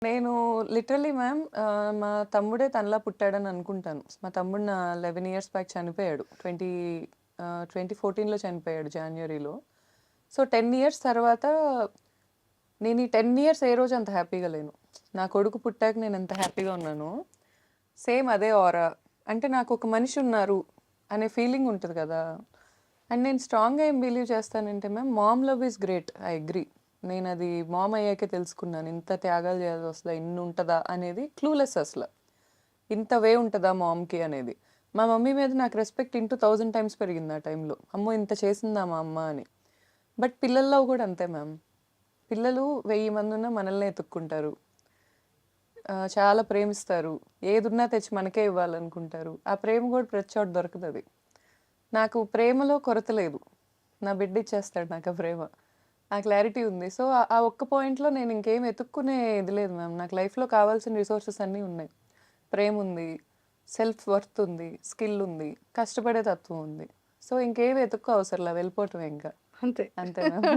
నేను literally ma'am మా తమ్ముడే తనలా పుట్టాడని అనుకుంటాను. మా తమ్ముడు నా 11 ఇయర్స్ బ్యాక్ చనిపోయాడు. 2014లో చనిపోయాడు జాన్యురీలో. సో, 10 ఇయర్స్ తర్వాత నేను ఈ 10 ఇయర్స్ ఏ రోజు అంత హ్యాపీగా లేను. నా కొడుకు పుట్టాక నేను ఎంత హ్యాపీగా ఉన్నానో, సేమ్ అదే ఆరా. అంటే నాకొక మనిషి ఉన్నారు అనే ఫీలింగ్ ఉంటది కదా! అండ్ నేను స్ట్రాంగ్‌గా ఏం బిలీవ్ చేస్తానంటే ma'am, mom love is great. I agree. నేనది మామ్ అయ్యాకే తెలుసుకున్నాను. ఇంత త్యాగాలు చేయాల్సొస్తదా? ఇన్నుంటదా? అనేది క్లూలెస్ అసల. ఇంత వే ఉంటదా మామ్‌కి అనేది. మా మమ్మీ మీద నాకు రెస్పెక్ట్ ఇంటూ 1000 టైమ్స్ పెరిగింది ఆ టైంలో. అమ్మో! ఇంత చేసిందా మా అమ్మ అని. బట్ పిల్లల్లో కూడా అంతే మ్యామ్. పిల్లలు 1000 మందున్నా మనల్నే ఎతుక్కుంటారు. చాలా ప్రేమిస్తారు. ఏదున్నా తెచ్చి మనకే ఇవ్వాలనుకుంటారు. ఆ ప్రేమ కూడా ప్రతి చోట దొరకదది. నాకు ప్రేమలో కొరత లేదు. నా బిడ్డ ఇచ్చేస్తాడు నాకు ఆ ప్రేమ. ఆ క్లారిటీ ఉంది. సో, ఆ ఒక్క పాయింట్‌లో నేను ఇంకేం ఎతుక్కునే ఇది లేదు మ్యామ్. నాకు లైఫ్‌లో కావాల్సిన రిసోర్సెస్ అన్నీ ఉన్నాయి. ప్రేముంది, సెల్ఫ్ వర్త్ ఉంది, స్కిల్ ఉంది, కష్టపడే తత్వం ఉంది. సో, ఇంకేమి వెతుక్కో అవసరంలా వెళ్ళిపోవటమే ఇంకా. అంతే. అంతే మ్యామ్.